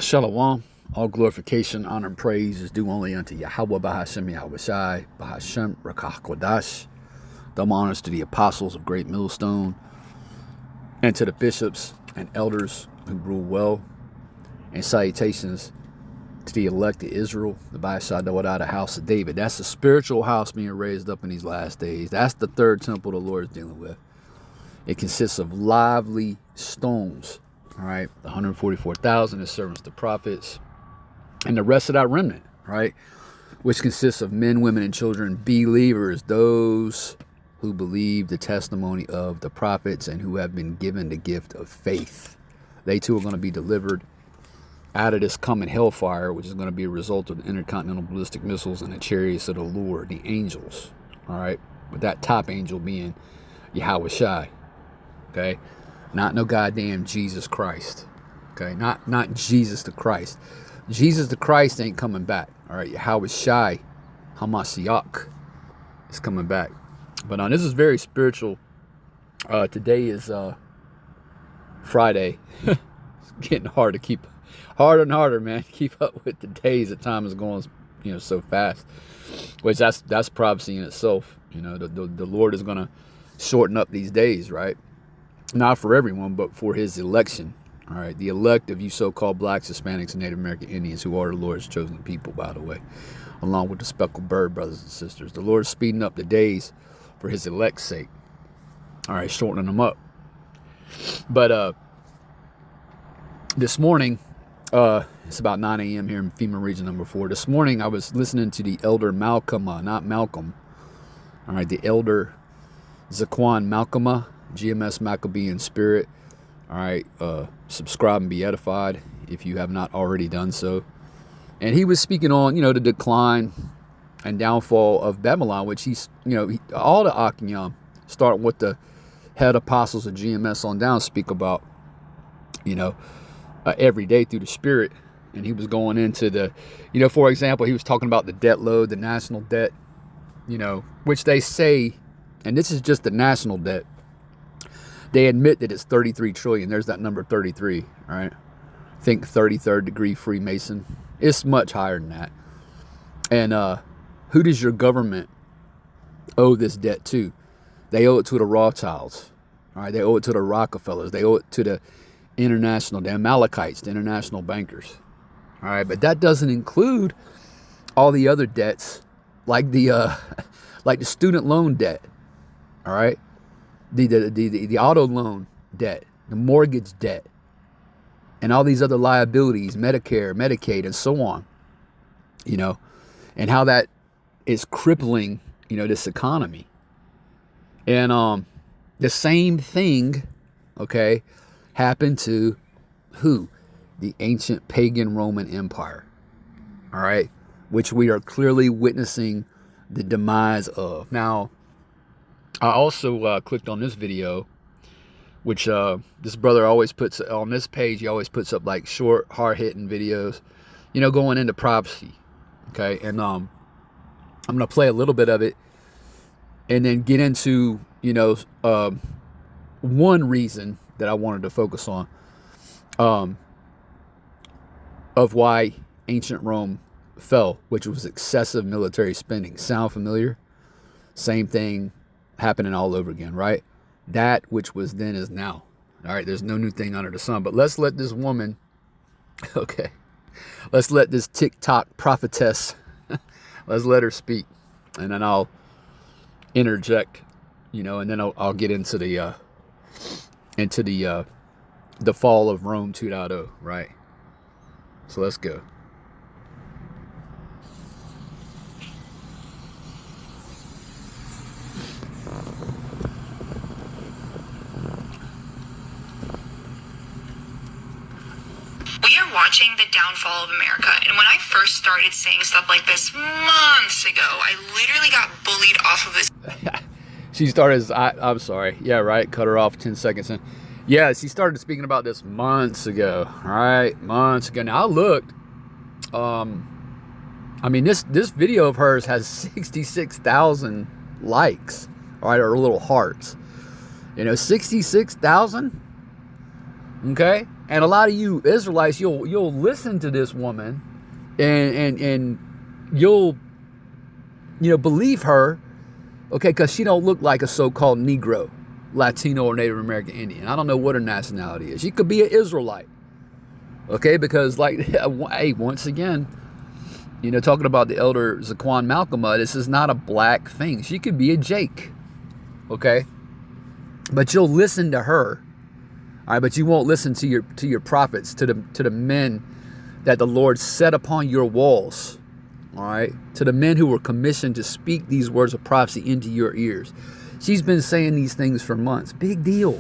Shalom. All glorification, honor, and praise is due only unto Yahweh Bahashem Yahweh Shai, Bahashem Rakach Kodash. Dumb honors to the apostles of Great Millstone, and to the bishops and elders who rule well, and salutations to the elect of Israel, the Baashadawadah, the house of David. That's the spiritual house being raised up in these last days. That's the third temple the Lord is dealing with. It consists of lively stones. All right, the 144,000 is servants to prophets, and the rest of that remnant, right, which consists of men, women, and children, believers, those who believe the testimony of the prophets and who have been given the gift of faith. They too are going to be delivered out of this coming hellfire, which is going to be a result of the intercontinental ballistic missiles and the chariots of the Lord, the angels. All right, with that top angel being Yahweh Shai. Okay. Not no goddamn Jesus Christ. Okay, not Jesus the Christ. Jesus the Christ ain't coming back. All right, Yahweh Shai Hamashiach is coming back. But this is very spiritual. Today is Friday. It's getting harder and harder, man. Keep up with the days. The time is going, so fast. Which that's prophecy in itself. The Lord is gonna shorten up these days, right? Not for everyone, but for his election. All right, the elect of you so-called blacks, Hispanics, and Native American Indians, who are the Lord's chosen people, by the way, along with the speckled bird, brothers and sisters. The Lord is speeding up the days for his elect's sake. All right, shortening them up. But this morning, it's about 9 a.m. here in FEMA region number 4. This morning, I was listening to the elder Malcolm, not Malcolm. All right, the elder Zaquan Malcolm, GMS Maccabean Spirit. All right, subscribe and be edified if you have not already done so. And he was speaking on, the decline and downfall of Babylon, which all the Akinyam, starting with the head apostles of GMS on down, speak about, every day through the Spirit. And he was going into the, for example, he was talking about the debt load, the national debt, which they say, and this is just the national debt. They admit that it's 33 trillion. There's that number 33, all right? Think 33rd degree Freemason. It's much higher than that. And who does your government owe this debt to? They owe it to the Rothschilds, all right? They owe it to the Rockefellers. They owe it to the Amalekites, the international bankers, all right? But that doesn't include all the other debts, like the student loan debt, all right? The auto loan debt, the mortgage debt, and all these other liabilities, Medicare, Medicaid, and so on, and how that is crippling, this economy. And the same thing, okay, happened to who? The ancient pagan Roman Empire, all right, which we are clearly witnessing the demise of. Now, I also clicked on this video, which this brother always puts on this page. He always puts up like short, hard-hitting videos, going into prophecy. Okay, and I'm gonna play a little bit of it, and then get into one reason that I wanted to focus on, of why ancient Rome fell, which was excessive military spending. Sound familiar? Same thing happening all over again, right? That which was then is now. All right, there's no new thing under the sun. But let's let this woman, okay, let's let this TikTok prophetess, let's let her speak, and then I'll interject, and then I'll get into the fall of Rome 2.0, right? So let's go. We are watching the downfall of America, and when I first started saying stuff like this months ago, I literally got bullied off of this. She started, I'm sorry, yeah, right, cut her off 10 seconds in. Yeah, she started speaking about this months ago, all right, months ago. Now, I looked, this video of hers has 66,000 likes, all right, or little hearts. 66,000? Okay? And a lot of you Israelites, you'll listen to this woman and you'll believe her, okay, because she don't look like a so-called Negro, Latino, or Native American Indian. I don't know what her nationality is. She could be an Israelite. Okay, because like, hey, once again, talking about the elder Zaquan Malcolm, this is not a black thing. She could be a Jake. Okay? But you'll listen to her. All right, but you won't listen to your prophets, to the men that the Lord set upon your walls. All right, to the men who were commissioned to speak these words of prophecy into your ears. She's been saying these things for months. Big deal.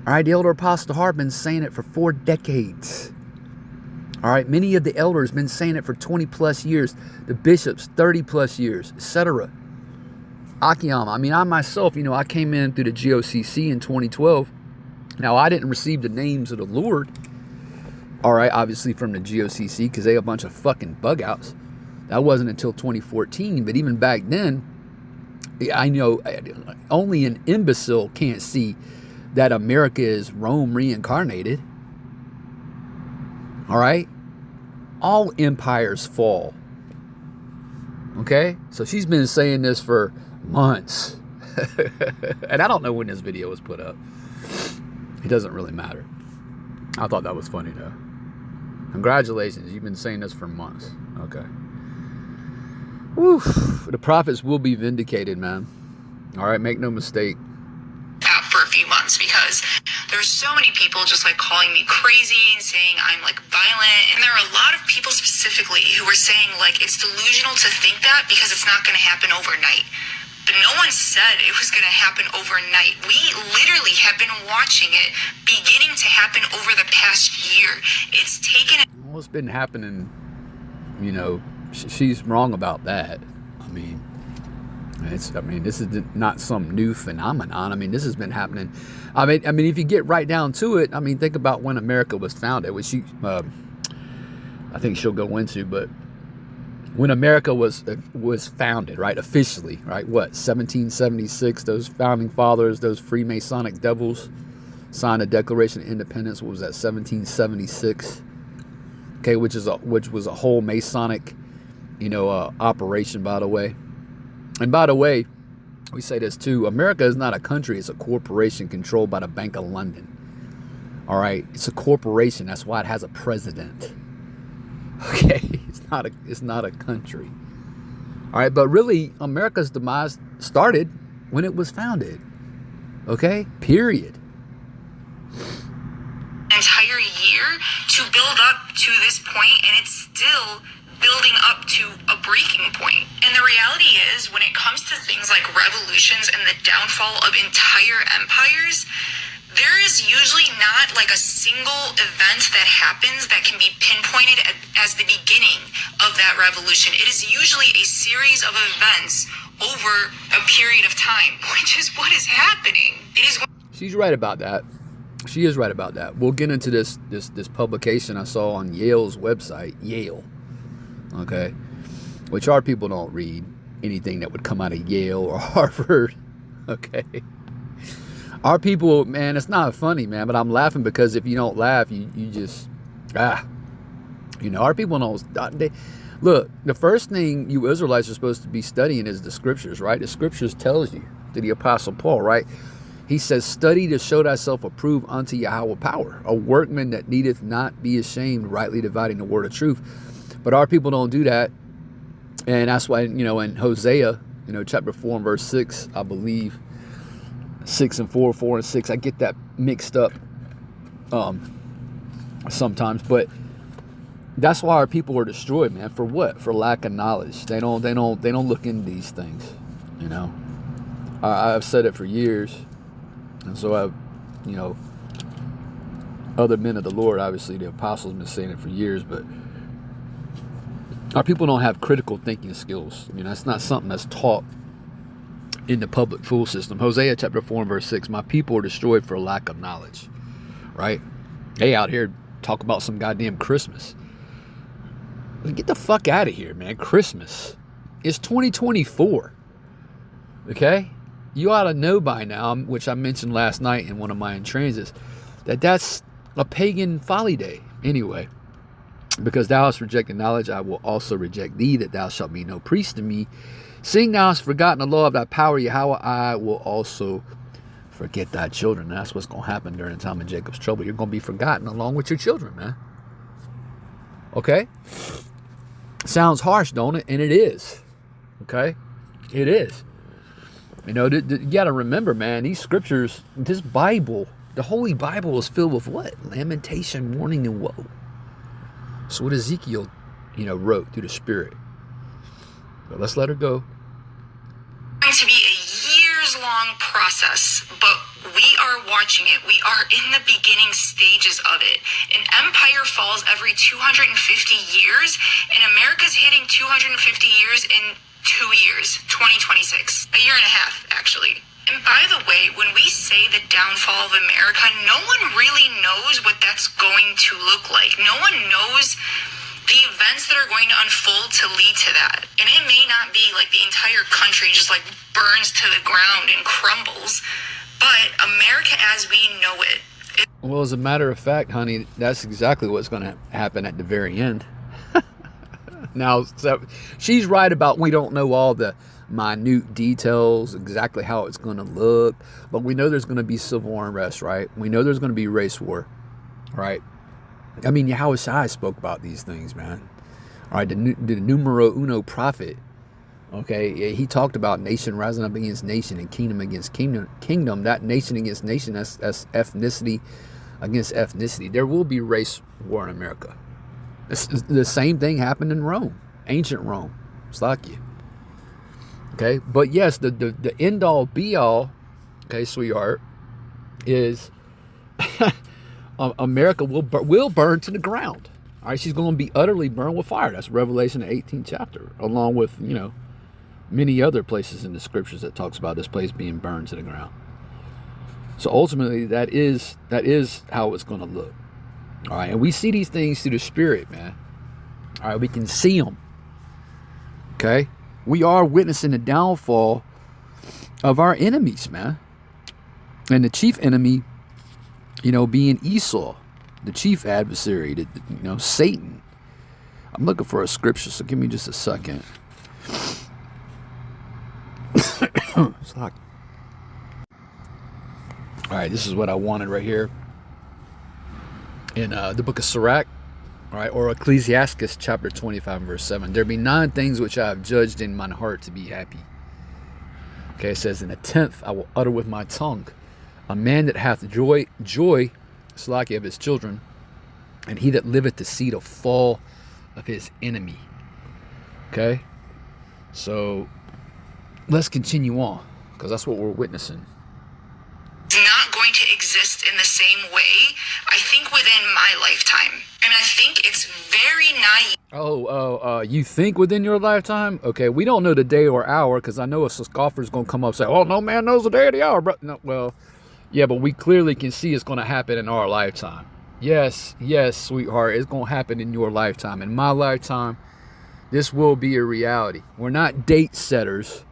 All right, the elder Apostle Hart been saying it for 4 decades. All right, many of the elders been saying it for 20 plus years. The bishops, 30 plus years, etc. Akiam, I myself, I came in through the GOCC in 2012. Now, I didn't receive the names of the Lord. All right, obviously from the GOCC, because they a bunch of fucking bug outs. That wasn't until 2014, but even back then, I know only an imbecile can't see that America is Rome reincarnated. All right? All empires fall. Okay? So she's been saying this for months. And I don't know when this video was put up. It doesn't really matter. I thought that was funny though. Congratulations, you've been saying this for months. Okay. Woo. The prophets will be vindicated, man. All right, make no mistake. For a few months, because there's so many people just like calling me crazy and saying I'm like violent, and there are a lot of people specifically who were saying like it's delusional to think that because it's not going to happen overnight. But no one said it was going to happen overnight. We literally have been watching it beginning to happen over the past year. It's taken... Well, it's been happening, she's wrong about that. This is not some new phenomenon. This has been happening. If you get right down to it, think about when America was founded, which I think she'll go into, but when America was founded, right, officially, right, 1776, those founding fathers, those Freemasonic devils signed the Declaration of Independence. What was that, 1776? Okay, which was a whole Masonic, operation, by the way. And by the way, we say this too, America is not a country, it's a corporation controlled by the Bank of London. All right, it's a corporation, that's why it has a president. Okay, it's not a country. All right, but really, America's demise started when it was founded. Okay, period. Entire year to build up to this point, and it's still building up to a breaking point. And the reality is, when it comes to things like revolutions and the downfall of entire empires, there is usually not like a single event that happens that can be pinpointed as the beginning of that revolution. It is usually a series of events over a period of time, which is what is happening. She's right about that. She is right about that. We'll get into this publication I saw on Yale's website, Yale. Okay, which our people don't read anything that would come out of Yale or Harvard. Okay, our people, man, it's not funny, man, but I'm laughing because if you don't laugh, you just our people don't. Look, the first thing you Israelites are supposed to be studying is the scriptures, right? The scriptures tells you, to the Apostle Paul, right? He says, study to show thyself approved unto Yahweh power, a workman that needeth not be ashamed, rightly dividing the word of truth. But our people don't do that. And that's why, in Hosea, chapter 4 and verse 6, I believe, 6 and 4, 4 and 6, I get that mixed up sometimes. But that's why our people are destroyed, man. For what? For lack of knowledge. They don't look into these things, I've said it for years. And so I've, other men of the Lord, obviously the apostles have been saying it for years, but our people don't have critical thinking skills. That's not something that's taught in the public school system. Hosea chapter 4 and verse 6, my people are destroyed for lack of knowledge, right? They out here talk about some goddamn Christmas. Get the fuck out of here, man. Christmas. It's 2024. Okay? You ought to know by now, which I mentioned last night in one of my in transits, that's a pagan folly day. Anyway, because thou hast rejected knowledge, I will also reject thee, that thou shalt be no priest to me. Seeing thou hast forgotten the law of thy power, Yahweh, I will also forget thy children. And that's what's going to happen during the time of Jacob's trouble. You're going to be forgotten along with your children, man. Okay? Sounds harsh, don't it? And it is. Okay? It is. You know, you got to remember, man, these scriptures, this Bible, the Holy Bible is filled with what? Lamentation, warning, and woe. So what Ezekiel, wrote through the Spirit. But let's let her go. Going to be a years-long process, but we are watching it. We are in the beginning stages of it. An empire falls every 250 years, and America's hitting 250 years in 2 years, 2026. A year and a half, actually. And by the way, when we say the downfall of America, no one really knows what that's going to look like. No one knows the events that are going to unfold to lead to that. And it may not be like the entire country just like burns to the ground and crumbles, but America as we know it. Well, as a matter of fact, honey, that's exactly what's going to happen at the very end. Now, so she's right about we don't know all the minute details, exactly how it's going to look, but we know there's going to be civil unrest, right? We know there's going to be race war, right? I mean, Yahweh Shai spoke about these things, man. All right, the numero uno prophet, okay, he talked about nation rising up against nation and kingdom against kingdom. That nation against nation, that's ethnicity against ethnicity. There will be race war in America. The same thing happened in Rome, ancient Rome. It's like you. Okay, but yes, the end all be all, okay, sweetheart, is America will burn to the ground. All right, she's going to be utterly burned with fire. That's Revelation, the 18th chapter, along with many other places in the scriptures that talks about this place being burned to the ground. So ultimately, that is how it's going to look. All right, and we see these things through the Spirit, man. All right, we can see them. Okay, we are witnessing the downfall of our enemies, man. And the chief enemy, being Esau, the chief adversary, Satan. I'm looking for a scripture, so give me just a second. It's like, all right, this is what I wanted right here. In the book of Sirach, all right, or Ecclesiastes chapter 25 verse 7. There be 9 things which I have judged in mine heart to be happy. Okay, it says, in a 10th I will utter with my tongue. A man that hath joy, Salaki, of his children, and he that liveth to see the fall of his enemy. Okay, so let's continue on, because that's what we're witnessing. Not going to exist in the same way, I think, within my lifetime. And I think it's very naive. You think within your lifetime? Okay, we don't know the day or hour, because I know a scoffer's going to come up and say, oh, no man knows the day or the hour. But no, well, yeah, but we clearly can see it's going to happen in our lifetime. Yes, sweetheart, it's going to happen in your lifetime. In my lifetime, this will be a reality. We're not date setters,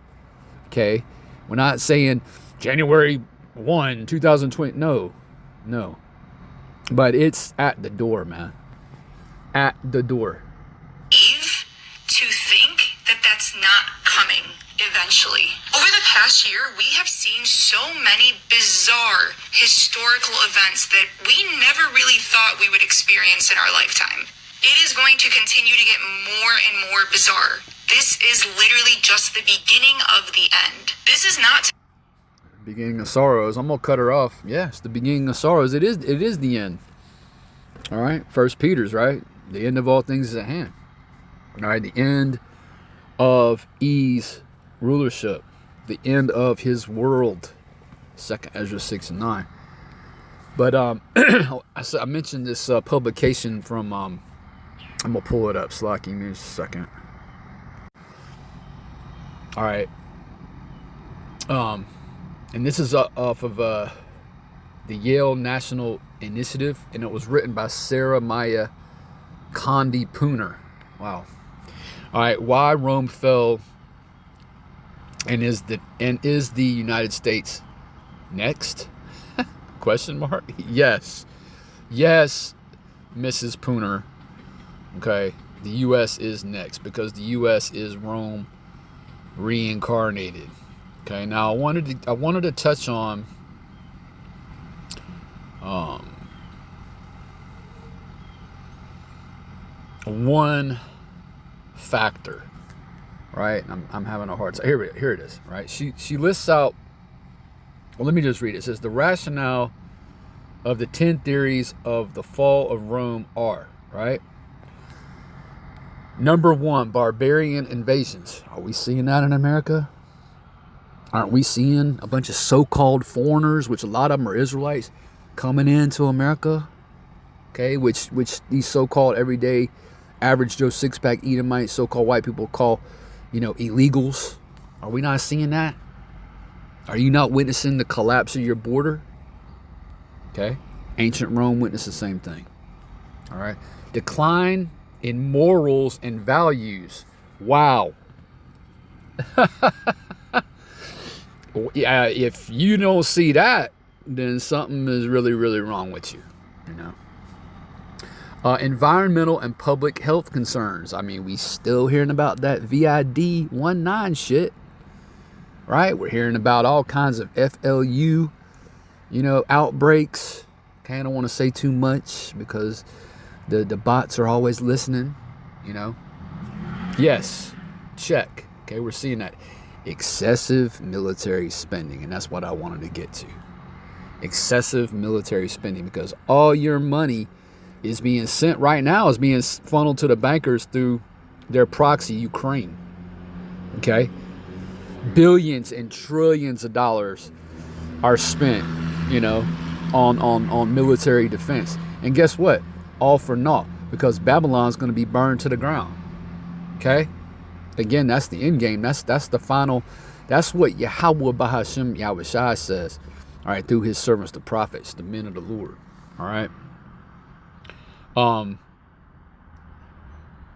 okay? We're not saying January 1, 2020. No. But it's at the door, man. At the door. Naive to think that that's not coming eventually. Over the past year, we have seen so many bizarre historical events that we never really thought we would experience in our lifetime. It is going to continue to get more and more bizarre. This is literally just the beginning of the end. This is not beginning of sorrows. I'm gonna cut her off. Yes, the beginning of sorrows. It is the end. All right, 1 Peter's, right? The end of all things is at hand. All right, the end of E's rulership, the end of his world. 2nd Ezra 6 and 9. But I mentioned this publication from I'm gonna pull it up. Slack, give me a second. All right. And this is off of the Yale National Initiative, and it was written by Sarah Maya Condi Pooner. Wow. All right, why Rome fell, and is the United States next? ? Question mark? Yes. Yes, Mrs. Pooner. Okay. The U.S. is next because the U.S. is Rome reincarnated. Okay. Now I wanted to touch on one factor, right? I'm having a hard time. Here it is, right? She lists out. Well, let me just read it. It says the rationale of the 10 theories of the fall of Rome are, right? Number 1, barbarian invasions. Are we seeing that in America? Aren't we seeing a bunch of so-called foreigners, which a lot of them are Israelites, coming into America? Okay, which these so-called everyday average Joe six-pack Edomites, so-called white people call, illegals. Are we not seeing that? Are you not witnessing the collapse of your border? Okay. Ancient Rome witnessed the same thing. All right. Decline in morals and values. Wow. Yeah, if you don't see that, then something is really, really wrong with you. Environmental and public health concerns. I mean, we still hearing about that VID-19 shit. Right? We're hearing about all kinds of FLU, outbreaks. Okay, I don't want to say too much because the bots are always listening, Yes, check. Okay, we're seeing that. Excessive military spending, and that's what I wanted to get to. Excessive military spending, because all your money is being sent right now, is being funneled to the bankers through their proxy, Ukraine. Okay? Billions and trillions of dollars are spent, on military defense. And guess what? All for naught, because Babylon's going to be burned to the ground. Okay? Again, that's the end game. That's the final. That's what Yahweh Bahashim Yahushua says. All right, through his servants, the prophets, the men of the Lord. All right.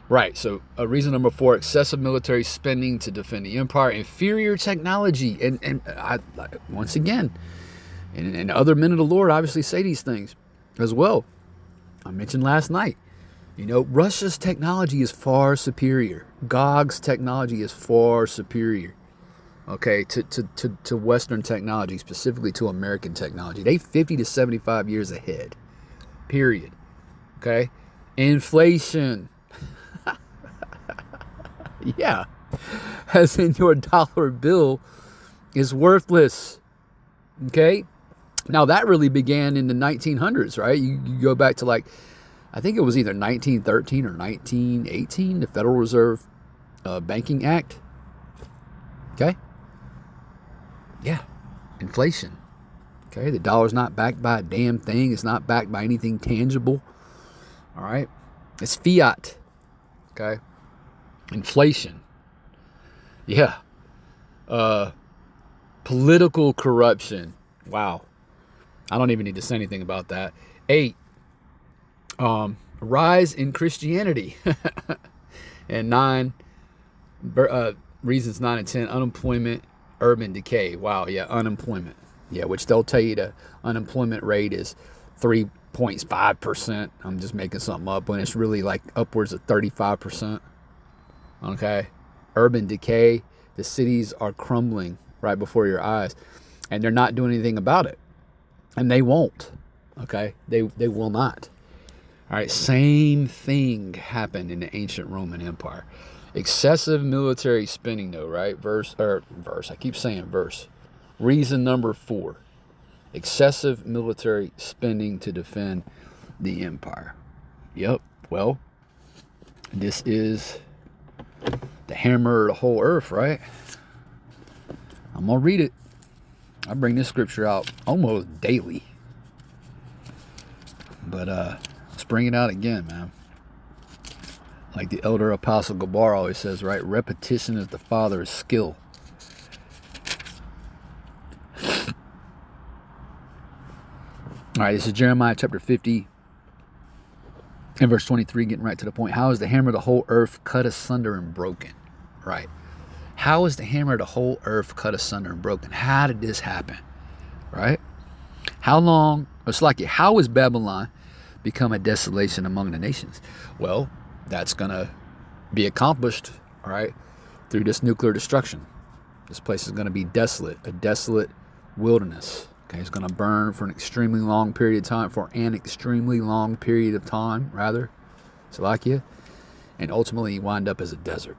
Right. So reason number 4: excessive military spending to defend the empire, inferior technology, and I once again, and other men of the Lord obviously say these things as well. I mentioned last night. Russia's technology is far superior. Gog's technology is far superior. Okay, to Western technology, specifically to American technology. They 50 to 75 years ahead. Period. Okay? Inflation. Yeah. As in your dollar bill is worthless. Okay? Now that really began in the 1900s, right? You go back to I think it was either 1913 or 1918, the Federal Reserve Banking Act. Okay? Yeah. Inflation. Okay? The dollar's not backed by a damn thing. It's not backed by anything tangible. All right? It's fiat. Okay? Inflation. Yeah. Political corruption. Wow. I don't even need to say anything about that. 8. Rise in Christianity. And 9, reasons 9 and 10, unemployment, urban decay. Wow, yeah, unemployment. Yeah, which they'll tell you the unemployment rate is 3.5%. I'm just making something up, when it's really upwards of 35%. Okay. Urban decay. The cities are crumbling right before your eyes, and they're not doing anything about it. And they won't. Okay. They will not. All right, same thing happened in the ancient Roman Empire. Excessive military spending, though, right? Verse. I keep saying verse. Reason number 4. Excessive military spending to defend the empire. Yep. Well, this is the hammer of the whole earth, right? I'm going to read it. I bring this scripture out almost daily. But, let's bring it out again, man. Like the elder apostle Gabar always says, right? Repetition is the father of skill. All right, this is Jeremiah chapter 50 and verse 23, getting right to the point. How is the hammer of the whole earth cut asunder and broken? Right. How is the hammer of the whole earth cut asunder and broken? How did this happen? Right? How long, or Slakia, how has Babylon become a desolation among the nations? Well, that's going to be accomplished, all right, through this nuclear destruction. This place is going to be desolate, a desolate wilderness. Okay, it's going to burn for an extremely long period of time, Salakia, and ultimately wind up as a desert.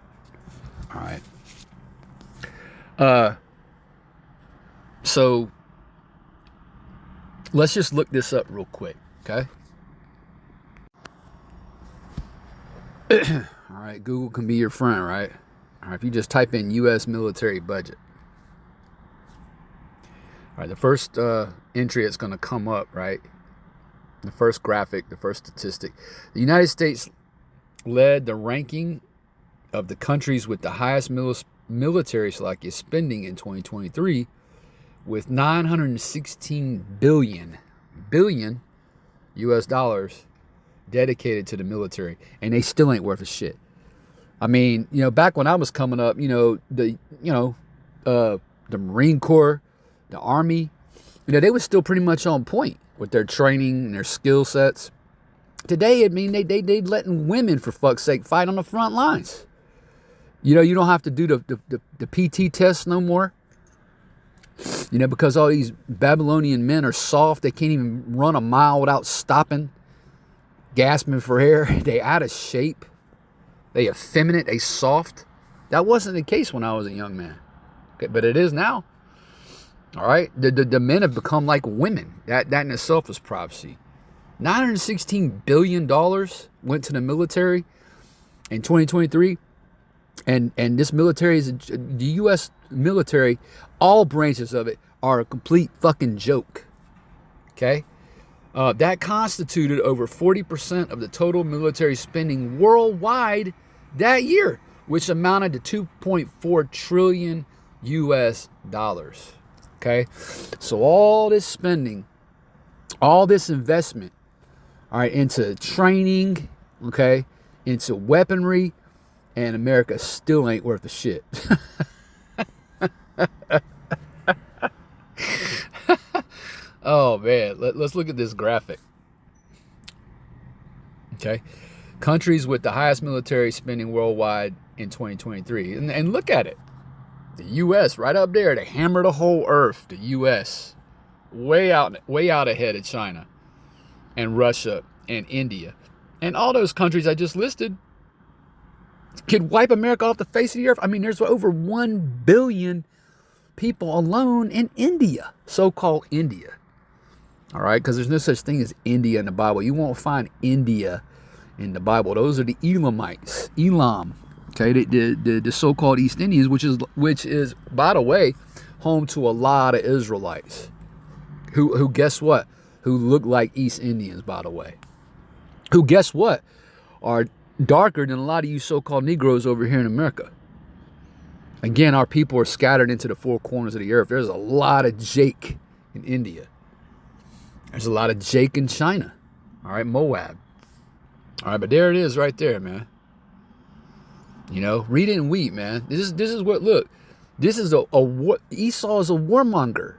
All right. So let's just look this up real quick, okay? All right, Google can be your friend, right? All right, if you just type in U.S. military budget. All right, the first entry that's going to come up, right? The first graphic, the first statistic. The United States led the ranking of the countries with the highest military spending in 2023 with $916 billion US dollars dedicated to the military, and they still ain't worth a shit. I mean, you know, back when I was coming up, the Marine Corps, the Army, they were still pretty much on point with their training and their skill sets. Today, I mean, they letting women, for fuck's sake, fight on the front lines. You don't have to do the PT test no more. Because all these Babylonian men are soft. They can't even run a mile without stopping, gasping for air. They out of shape. They effeminate. They soft. That wasn't the case when I was a young man. Okay, but it is now. All right? The men have become like women. That in itself is prophecy. $916 billion went to the military in 2023. And this military is the U.S. military. All branches of it are a complete fucking joke. Okay? That constituted over 40% of the total military spending worldwide that year, which amounted to 2.4 trillion US dollars. Okay? So all this spending, all this investment, all right, into training, okay, into weaponry, and America still ain't worth a shit. Oh, man. Let's look at this graphic. Okay. Countries with the highest military spending worldwide in 2023. And look at it. The U.S. right up there. They hammer the whole earth. The U.S. way out ahead of China and Russia and India. And all those countries I just listed could wipe America off the face of the earth. I mean, there's over 1 billion people alone in India, so-called India. All right, because there's no such thing as India in the Bible. You won't find India in the Bible. Those are the Elamites, Elam. Okay, the so-called East Indians, which is, by the way, home to a lot of Israelites, who guess what? Who look like East Indians, by the way. Who guess what? Are darker than a lot of you so-called Negroes over here in America. Again, our people are scattered into the four corners of the earth. There's a lot of Jake in India. There's a lot of Jake in China. All right, Moab. All right, but there it is right there, man. Read it and weep, man. This is what, look. This is Esau is a warmonger.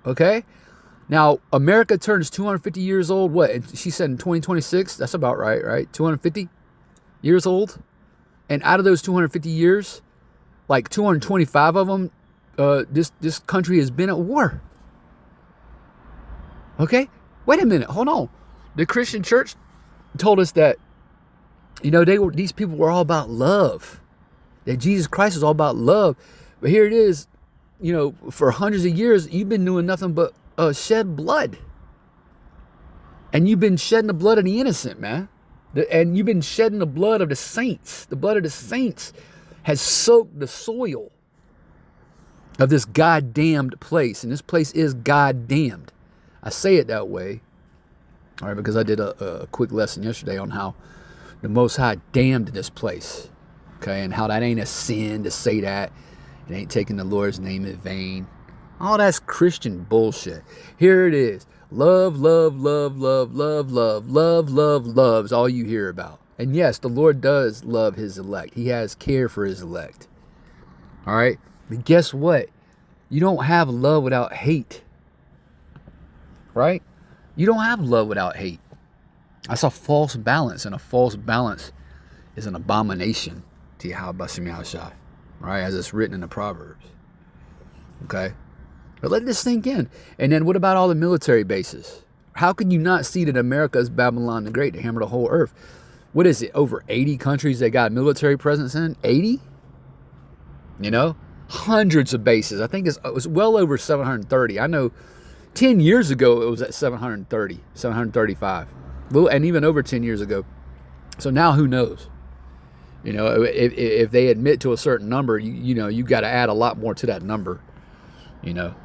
Okay? Now, America turns 250 years old, what? And she said in 2026? That's about right? 250 years old? And out of those 250 years, like 225 of them, this country has been at war. Okay? Wait a minute. Hold on. The Christian church told us that, these people were all about love. That Jesus Christ is all about love. But here it is, for hundreds of years, you've been doing nothing but shed blood. And you've been shedding the blood of the innocent, man. And you've been shedding the blood of the saints. The blood of the saints has soaked the soil of this goddamned place. And this place is goddamned. I say it that way, all right, because I did a quick lesson yesterday on how the Most High damned this place, okay, and how that ain't a sin to say that. It ain't taking the Lord's name in vain. All that's Christian bullshit. Here it is. Love, love, love, love, love, love, love, love, love is all you hear about. And yes, the Lord does love his elect. He has care for his elect. All right? But guess what? You don't have love without hate. right? You don't have love without hate. That's a false balance, and a false balance is an abomination to Yahweh Shem Yahushai, right? As it's written in the Proverbs. Okay? But let this sink in. And then what about all the military bases? How can you not see that America is Babylon the Great to hammer the whole earth? What is it? Over 80 countries that got military presence in? 80? You know? Hundreds of bases. I think it was well over 730. I know 10 years ago it was at 730, 735. And even over 10 years ago. So now who knows? You know, if they admit to a certain number, you know, you got to add a lot more to that number. You know,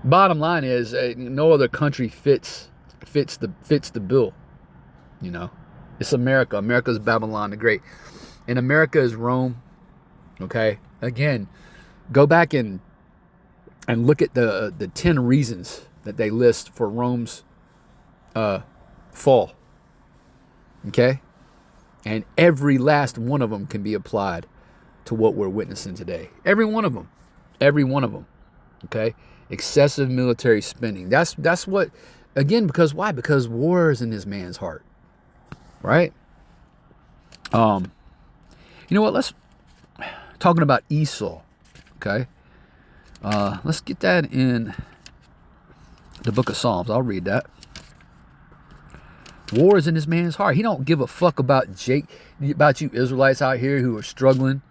bottom line is no other country fits the bill. You know, it's America. America's Babylon the Great, and America is Rome. Okay, again, go back and look at the 10 reasons that they list for Rome's fall. Okay, and every last one of them can be applied to what we're witnessing today. Every one of them. Every one of them. Okay? Excessive military spending. That's what, again, because why? Because war is in this man's heart. Right? You know what? Let's, talking about Esau. Okay? Let's get that in the book of Psalms. I'll read that. War is in this man's heart. He don't give a fuck about about you Israelites out here who are struggling.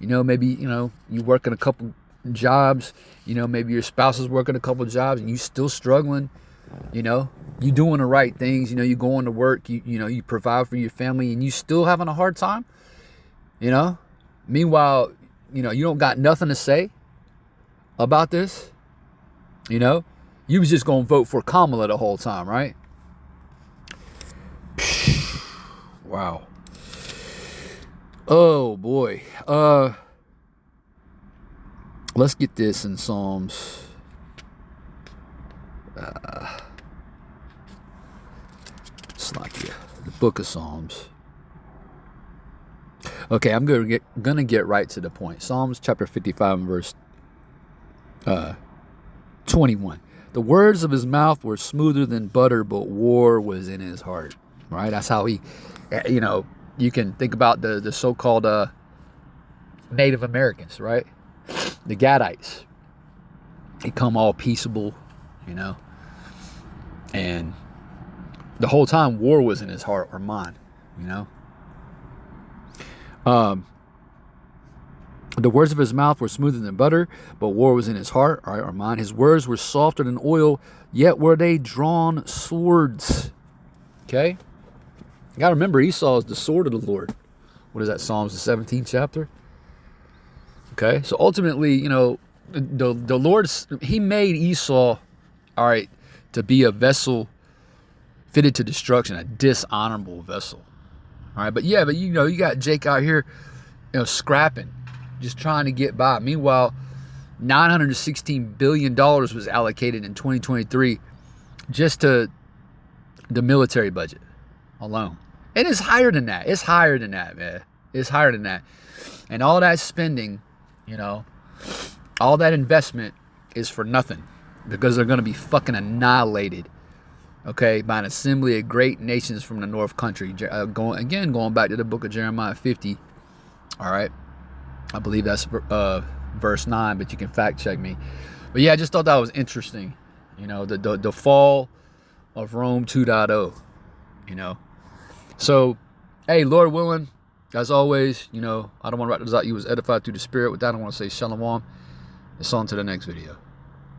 You know, maybe, you know, you working a couple jobs. You know, maybe your spouse is working a couple jobs and you still struggling. You know, you doing the right things. You know, you going to work. You know, you provide for your family and you still having a hard time. You know, meanwhile, you know, you don't got nothing to say about this. You know, you was just gonna vote for Kamala the whole time, right? Wow. Oh boy. Let's get this in Psalms. Slakia, the book of Psalms. Okay, I'm gonna get right to the point. Psalms chapter 55 and verse 21. The words of his mouth were smoother than butter, but war was in his heart. Right? That's how he, you know, you can think about the so-called Native Americans, right? The Gadites. They come all peaceable, you know. And the whole time war was in his heart or mind, you know. The words of his mouth were smoother than butter, but war was in his heart, right, or mind. His words were softer than oil, yet were they drawn swords. Okay? You got to remember, Esau is the sword of the Lord. What is that, Psalms, the 17th chapter? Okay, so ultimately, you know, the Lord, he made Esau, all right, to be a vessel fitted to destruction, a dishonorable vessel. All right, but yeah, but you know, you got Jake out here, you know, scrapping, just trying to get by. Meanwhile, $916 billion was allocated in 2023 just to the military budget alone. And it's higher than that. It's higher than that, man. It's higher than that. And all that spending, you know, all that investment is for nothing because they're going to be fucking annihilated, okay, by an assembly of great nations from the north country. Going back to the book of Jeremiah 50, all right? I believe that's verse 9, but you can fact check me. But yeah, I just thought that was interesting. You know, the fall of Rome 2.0, you know. So, hey, Lord willing, as always, you know, I don't want to wrap this out. You was edified through the Spirit. With that, I want to say shalom. It's on to the next video.